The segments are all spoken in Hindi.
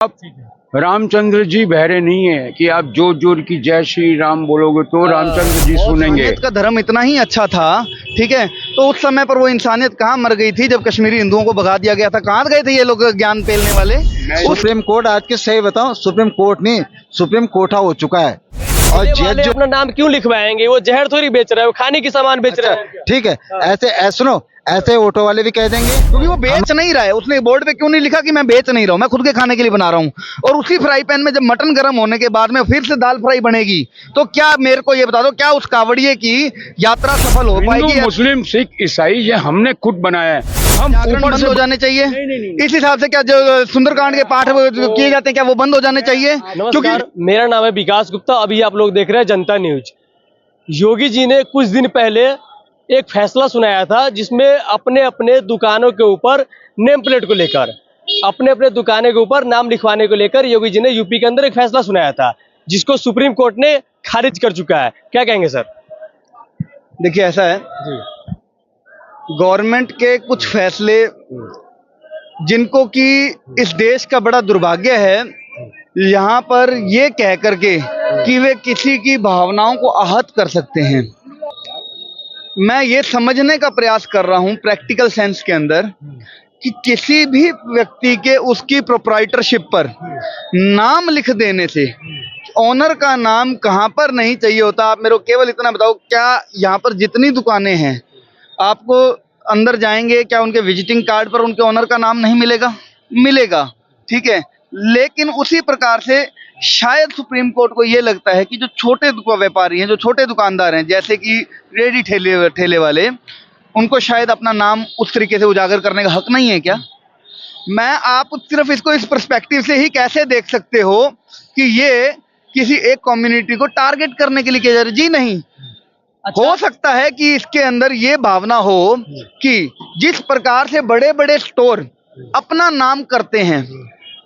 आप रामचंद्र जी बहरे नहीं है कि आप जोर जोर की जय श्री राम बोलोगे तो रामचंद्र जी सुनेंगे। इंसानियत का धर्म इतना ही अच्छा था, ठीक है, तो उस समय पर वो इंसानियत कहाँ मर गई थी जब कश्मीरी हिंदुओं को भगा दिया गया था? कहाँ गए थे ये लोग ज्ञान पेलने वाले? सुप्रीम कोर्ट आज के सही बताऊं, सुप्रीम कोर्ट नहीं, सुप्रीम कोर्टा हो चुका है। और वाले जज अपना नाम क्यों लिखवाएंगे? वो जहर थोड़ी बेच रहे हैं, वो खाने की सामान बेच रहे हैं। ठीक है, ऐसे सुनो, ऐसे ऑटो वाले भी कह देंगे क्योंकि वो बेच नहीं रहा है। उसने बोर्ड पे क्यों नहीं लिखा कि मैं बेच नहीं रहा हूँ, मैं खुद के खाने के लिए बना रहा हूँ? और उसी फ्राई पैन में जब मटन गर्म होने के बाद में फिर से दाल फ्राई बनेगी, तो क्या मेरे को ये बता दो, क्या उस कावड़िए की यात्रा सफल हो पाएगी? हिंदू मुस्लिम सिख ईसाई ये हमने खुद बनाया है। हम जागरण ऊपर बंद से हो जाने चाहिए। नहीं। इस हिसाब से क्या जो सुंदरकांड के पाठ किए जाते हैं क्या वो बंद हो जाने चाहिए? क्योंकि नमस्कार, मेरा नाम है विकास गुप्ता। अभी आप लोग देख रहे हैं जनता न्यूज। योगी जी ने कुछ दिन पहले एक फैसला सुनाया था जिसमें अपने अपने दुकानों के ऊपर नेम प्लेट को लेकर, अपने अपने दुकानों के ऊपर नाम लिखवाने को लेकर योगी जी ने यूपी के अंदर एक फैसला सुनाया था, जिसको सुप्रीम कोर्ट ने खारिज कर चुका है। क्या कहेंगे सर? देखिए, ऐसा है, गवर्नमेंट के कुछ फैसले जिनको कि इस देश का बड़ा दुर्भाग्य है, यहाँ पर ये कह करके कि वे किसी की भावनाओं को आहत कर सकते हैं। मैं ये समझने का प्रयास कर रहा हूँ प्रैक्टिकल सेंस के अंदर कि किसी भी व्यक्ति के उसकी प्रोप्राइटरशिप पर नाम लिख देने से ऑनर का नाम कहाँ पर नहीं चाहिए होता। आप मेरे को केवल इतना बताओ, क्या यहाँ पर जितनी दुकानें हैं आपको अंदर जाएंगे, क्या उनके विजिटिंग कार्ड पर उनके ऑनर का नाम नहीं मिलेगा? मिलेगा, ठीक है। लेकिन उसी प्रकार से शायद सुप्रीम कोर्ट को ये लगता है कि जो छोटे व्यापारी हैं, जो छोटे दुकानदार हैं, जैसे कि रेडी ठेले वाले, उनको शायद अपना नाम उस तरीके से उजागर करने का हक नहीं है क्या? मैं आप सिर्फ इसको इस पर्सपेक्टिव से ही कैसे देख सकते हो कि ये किसी एक कम्युनिटी को टारगेट करने के लिए किया जा रहा है? जी नहीं। हो सकता है कि इसके अंदर ये भावना हो कि जिस प्रकार से बड़े बड़े स्टोर अपना नाम करते हैं,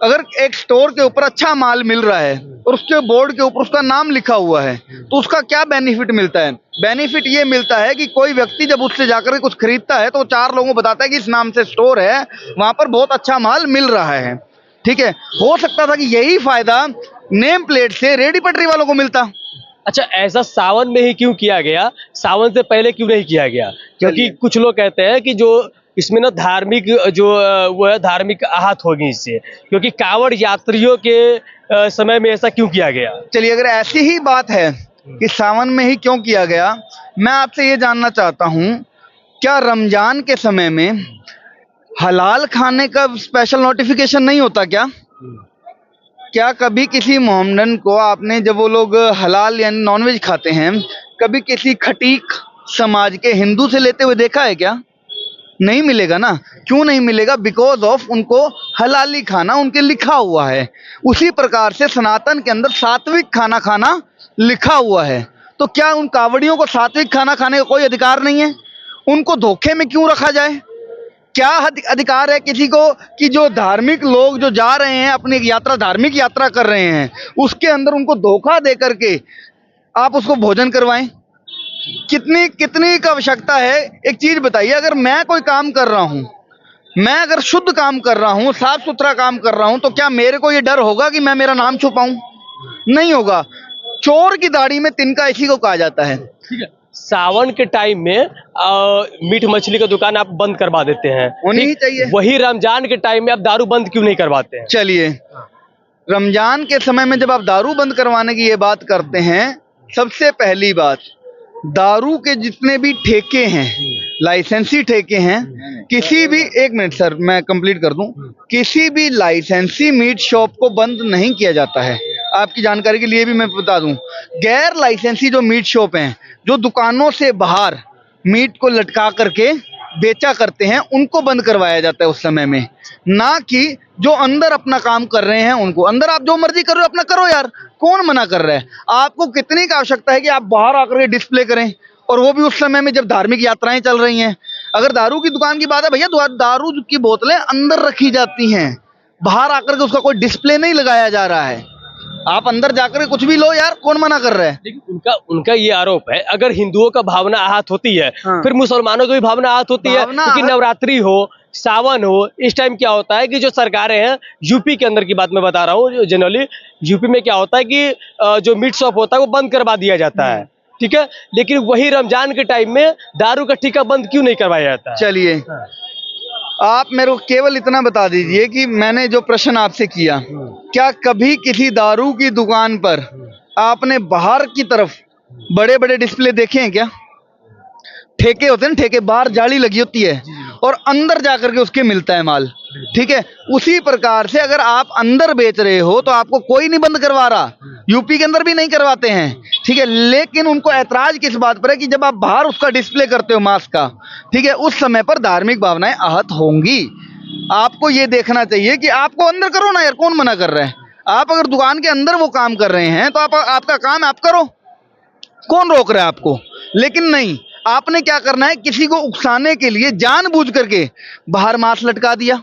अगर एक स्टोर के ऊपर अच्छा माल मिल रहा है और उसके बोर्ड के ऊपर उसका नाम लिखा हुआ है, तो उसका क्या बेनिफिट मिलता है? बेनिफिट ये मिलता है कि कोई व्यक्ति जब उससे जाकर के कुछ खरीदता है तो वो 4 लोगों को बताता है कि इस नाम से स्टोर है, वहां पर बहुत अच्छा माल मिल रहा है, ठीक है। हो सकता था कि यही फायदा नेम प्लेट से रेडी पटरी वालों को मिलता। अच्छा, ऐसा सावन में ही क्यों किया गया? सावन से पहले क्यों नहीं किया गया? क्योंकि कुछ लोग कहते हैं कि जो इसमें ना धार्मिक जो वो है, धार्मिक आहत होगी इससे, क्योंकि कांवड़ यात्रियों के समय में ऐसा क्यों किया गया? चलिए, अगर ऐसी ही बात है कि सावन में ही क्यों किया गया, मैं आपसे ये जानना चाहता हूँ, क्या रमजान के समय में हलाल खाने का स्पेशल नोटिफिकेशन नहीं होता क्या? क्या कभी किसी मोहम्मदन को आपने, जब वो लोग हलाल यानी नॉनवेज खाते हैं, कभी किसी खटीक समाज के हिंदू से लेते हुए देखा है क्या? नहीं मिलेगा ना। क्यों नहीं मिलेगा? बिकॉज ऑफ उनको हलाली खाना उनके लिखा हुआ है। उसी प्रकार से सनातन के अंदर सात्विक खाना खाना लिखा हुआ है। तो क्या उन कावड़ियों को सात्विक खाना खाने का कोई अधिकार नहीं है? उनको धोखे में क्यों रखा जाए? क्या अधिकार है किसी को कि जो धार्मिक लोग जो जा रहे हैं अपनी यात्रा, धार्मिक यात्रा कर रहे हैं, उसके अंदर उनको धोखा दे करके आप उसको भोजन करवाएं? कितनी का आवश्यकता है? एक चीज बताइए, अगर मैं कोई काम कर रहा हूं, मैं अगर शुद्ध काम कर रहा हूं, साफ सुथरा काम कर रहा हूं, तो क्या मेरे को ये डर होगा कि मैं मेरा नाम छुपाऊं? नहीं होगा। चोर की दाढ़ी में तिनका इसी को कहा जाता है। ठीक है, सावन के टाइम में मीट मछली का दुकान आप बंद करवा देते हैं, होनी ही चाहिए। वही रमजान के टाइम में आप दारू बंद क्यों नहीं करवाते हैं? चलिए, रमजान के समय में जब आप दारू बंद करवाने की ये बात करते हैं, सबसे पहली बात, दारू के जितने भी ठेके हैं, लाइसेंसी ठेके हैं, किसी भी, एक मिनट सर मैं कंप्लीट कर दूं, किसी भी लाइसेंसी मीट शॉप को बंद नहीं किया जाता है। आपकी जानकारी के लिए भी मैं बता दूं, गैर लाइसेंसी जो मीट शॉप हैं, जो दुकानों से बाहर मीट को लटका करके बेचा करते हैं, उनको बंद करवाया जाता है उस समय में, ना कि जो अंदर अपना काम कर रहे हैं उनको। अंदर आप जो मर्जी करो, अपना करो यार, कौन मना कर रहा है? आपको कितनी का आवश्यकता है कि आप बाहर आकर के डिस्प्ले करें, और वो भी उस समय में जब धार्मिक यात्राएं चल रही हैं? अगर दारू की दुकान की बात है, भैया दारू की बोतलें अंदर रखी जाती हैं, बाहर आकर के उसका कोई डिस्प्ले नहीं लगाया जा रहा है। आप अंदर जाकर कुछ भी लो यार, कौन मना कर रहा है? लेकिन उनका ये आरोप है, अगर हिंदुओं का भावना आहत होती है, हाँ। फिर मुसलमानों की भी भावना आहत होती है, क्योंकि नवरात्रि हो सावन हो, इस टाइम क्या होता है कि जो सरकारें हैं, यूपी के अंदर की बात मैं बता रहा हूँ, जनरली यूपी में क्या होता है कि जो मीट शॉप होता है वो बंद करवा दिया जाता है, ठीक है। लेकिन वही रमजान के टाइम में दारू का ठेका बंद क्यों नहीं करवाया जाता है? चलिए, आप मेरे को केवल इतना बता दीजिए कि मैंने जो प्रश्न आपसे किया, क्या कभी किसी दारू की दुकान पर आपने बाहर की तरफ बड़े बड़े डिस्प्ले देखे हैं क्या? ठेके होते हैं ना, ठेके, बाहर जाली लगी होती है और अंदर जाकर के उसके मिलता है माल, ठीक है। उसी प्रकार से अगर आप अंदर बेच रहे हो तो आपको कोई नहीं बंद करवा रहा, यूपी के अंदर भी नहीं करवाते हैं, ठीक है। लेकिन उनको ऐतराज किस बात पर है कि जब आप बाहर उसका डिस्प्ले करते हो मास्क का, ठीक है, उस समय पर धार्मिक भावनाएं आहत होंगी। आपको ये देखना चाहिए कि आपको अंदर करो ना यार, कौन मना कर रहा है? आप अगर दुकान के अंदर वो काम कर रहे हैं तो आपका काम आप करो, कौन रोक रहा है आपको? लेकिन नहीं, आपने क्या करना है, किसी को उकसाने के लिए जानबूझ करके बाहर मास्क लटका दिया,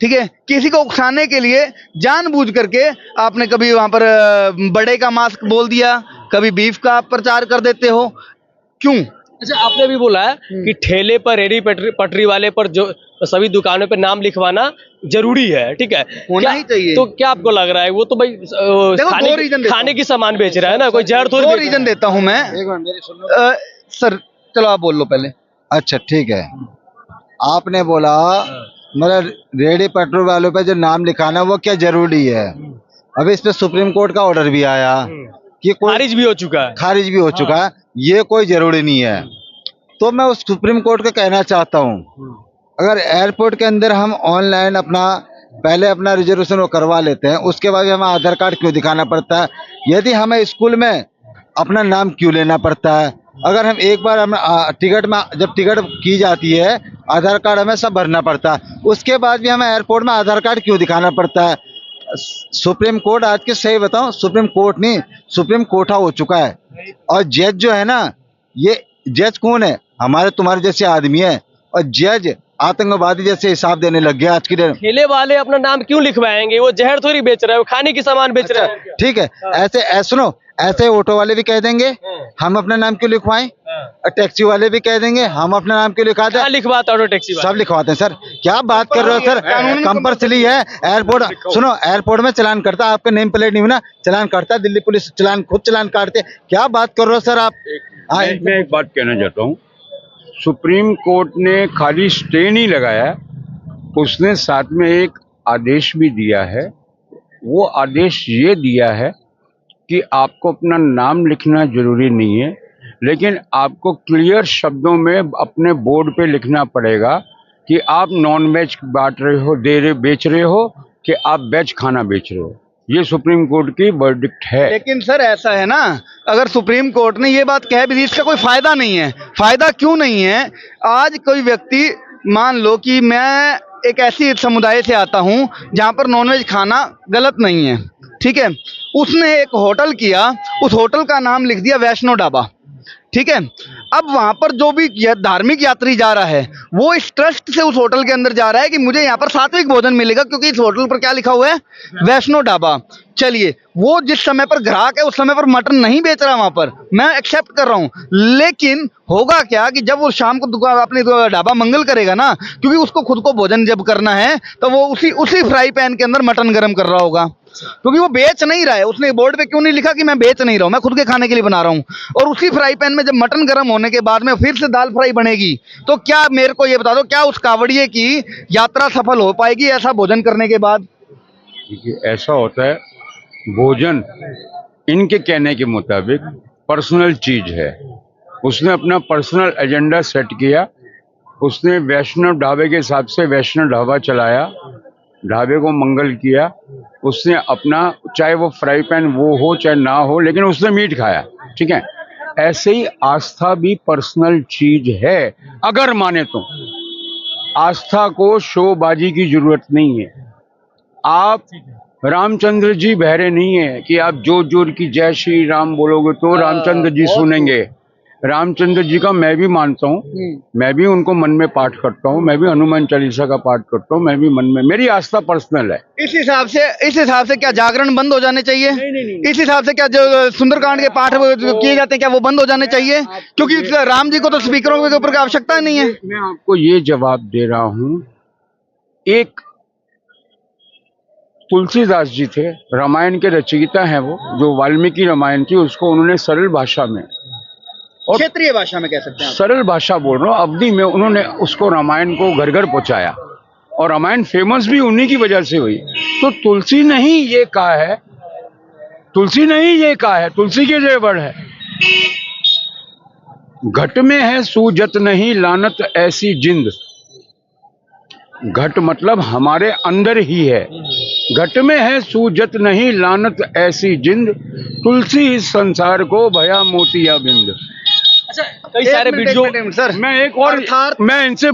ठीक है। किसी को उकसाने के लिए जानबूझ करके आपने कभी वहां पर बड़े का मास्क बोल दिया, कभी बीफ का आप प्रचार कर देते हो, क्यों? अच्छा, आपने भी बोला है कि ठेले पर, रेडी पटरी वाले पर, जो सभी दुकानों पे नाम लिखवाना जरूरी है, ठीक है, होना ही चाहिए। तो क्या आपको लग रहा है वो तो भाई खाने की सामान बेच रहा है ना, कोई जहर थोड़ी? दो रीजन देता हूं मैं। सर चलो आप बोल लो पहले। अच्छा ठीक है, आपने बोला मतलब रेडी पेट्रोल वालों पे जो नाम लिखाना वो क्या जरूरी है? अभी इस पे सुप्रीम कोर्ट का ऑर्डर भी आया कि कोई खारिज भी हो चुका है, खारिज भी हो चुका है, ये कोई जरूरी नहीं है। तो मैं उस सुप्रीम कोर्ट को कहना चाहता हूँ, अगर एयरपोर्ट के अंदर हम ऑनलाइन पहले अपना रिजर्वेशन वो करवा लेते हैं, उसके बाद हमें आधार कार्ड क्यों दिखाना पड़ता है? यदि हमें स्कूल में अपना नाम क्यों लेना पड़ता है? अगर हम एक बार हम टिकट में, जब टिकट की जाती है, आधार कार्ड हमें सब भरना पड़ता है, उसके बाद भी हमें एयरपोर्ट में आधार कार्ड क्यों दिखाना पड़ता है? सुप्रीम कोर्ट आज के सही बताऊं, सुप्रीम कोर्ट नहीं, सुप्रीम कोठा हो चुका है। और जज जो है ना, ये जज कौन है? हमारे तुम्हारे जैसे आदमी है, और जज आतंकवादी जैसे हिसाब देने लग गया आज की डेट। ठेले वाले अपना नाम क्यों लिखवाएंगे? वो जहर थोड़ी बेच रहे हैं, वो खाने की सामान बेच रहे हैं। ठीक है, ऐसे सुनो, ऐसे ऑटो वाले भी कह देंगे हम अपना नाम क्यों लिखवाएं, और टैक्सी वाले भी कह देंगे हम अपना नाम क्यों लिखा दें। लिखवाते ऑटो टैक्सी सब लिखवाते हैं सर, क्या बात कर रहे हो सर? कंपल्सरी है एयरपोर्ट, सुनो, एयरपोर्ट में चलान करता, आपका नेम प्लेट नहीं हुआ ना, चलान करता, दिल्ली पुलिस चलान खुद चलान काटते। क्या बात कर रहे हो सर आप? मैं एक बात कहना चाहता हूँ, सुप्रीम कोर्ट ने खाली स्टे नहीं लगाया, उसने साथ में एक आदेश भी दिया है। वो आदेश ये दिया है कि आपको अपना नाम लिखना जरूरी नहीं है, लेकिन आपको क्लियर शब्दों में अपने बोर्ड पे लिखना पड़ेगा कि आप नॉन वेज बांट रहे हो, बेच रहे हो, कि आप वेज खाना बेच रहे हो। ये सुप्रीम कोर्ट की वर्डिक्ट है। लेकिन सर ऐसा है ना, अगर सुप्रीम कोर्ट ने ये बात कह भी दी, इसका कोई फायदा नहीं है। फायदा क्यों नहीं है? आज कोई व्यक्ति, मान लो कि मैं एक ऐसी समुदाय से आता हूं जहां पर नॉनवेज खाना गलत नहीं है, ठीक है। उसने एक होटल किया, उस होटल का नाम लिख दिया वैष्णो ढाबा, ठीक है। अब वहां पर जो भी धार्मिक यात्री जा रहा है, वो इस ट्रस्ट से उस होटल के अंदर जा रहा है कि मुझे यहाँ पर सात्विक भोजन मिलेगा, क्योंकि इस होटल पर क्या लिखा हुआ है? वैष्णो ढाबा। चलिए, वो जिस समय पर ग्राहक है उस समय पर मटन नहीं बेच रहा वहां पर, मैं एक्सेप्ट कर रहा हूं। लेकिन होगा क्या कि जब वो शाम को दुकान अपनी ढाबा मंगल करेगा ना, क्योंकि उसको खुद को भोजन जब करना है, तो वो उसी फ्राई पैन के अंदर मटन गर्म कर रहा होगा, क्योंकि वो बेच नहीं रहा है। उसने बोर्ड पे क्यों नहीं लिखा कि मैं बेच नहीं रहा हूं, मैं खुद के खाने के लिए बना रहा हूं। और उसी फ्राई पैन में जब मटन गर्म होने के बाद में फिर से दाल फ्राई बनेगी, तो क्या, मेरे को ये बता दो, क्या उस कावड़िए की यात्रा सफल हो पाएगी ऐसा भोजन करने के बाद? देखिए, ऐसा होता है, भोजन इनके कहने के मुताबिक पर्सनल चीज है। उसने अपना पर्सनल एजेंडा सेट किया, उसने वैष्णव ढाबे के हिसाब से वैष्णव ढाबा चलाया, ढाबे को मंगल किया। उसने अपना, चाहे वो फ्राई पैन वो हो चाहे ना हो, लेकिन उसने मीट खाया, ठीक है। ऐसे ही आस्था भी पर्सनल चीज है, अगर माने तो। आस्था को शोबाजी की जरूरत नहीं है। आप रामचंद्र जी बहरे नहीं है कि आप जोर जोर की जय श्री राम बोलोगे तो रामचंद्र जी सुनेंगे। रामचंद्र जी का मैं भी मानता हूँ, मैं भी उनको मन में पाठ करता हूँ, मैं भी हनुमान चालीसा का पाठ करता हूँ, मैं भी मन में, मेरी आस्था पर्सनल है। इस हिसाब से क्या जागरण बंद हो जाने चाहिए? नहीं। इस हिसाब से क्या जो सुंदरकांड के पाठ किए जाते हैं, क्या वो बंद हो जाने चाहिए? क्योंकि राम जी को तो स्पीकरों के ऊपर की आवश्यकता नहीं है। मैं आपको ये जवाब दे रहा हूँ एक तुलसीदास जी थे, रामायण के रचयिता हैं वो, जो वाल्मीकि रामायण थी उसको उन्होंने सरल भाषा में और क्षेत्रीय भाषा में कह सकते हैं आप। सरल भाषा बोल रहा हूँ, अवधि में उन्होंने उसको रामायण को घर घर पहुंचाया और रामायण फेमस भी उन्हीं की वजह से हुई। तो तुलसी ने ही ये कहा है, तुलसी ने ही ये कहा है, तुलसी के जो वर्ड है, घट में है सूजत नहीं लानत ऐसी जिंद। घट मतलब हमारे अंदर ही है, घट में है सूजत नहीं लानत ऐसी जिंद, तुलसी इस संसार को भया मोतिया बिंद। अच्छा, कई सारे वीडियो सर, मैं एक और अर्थात मैं इनसे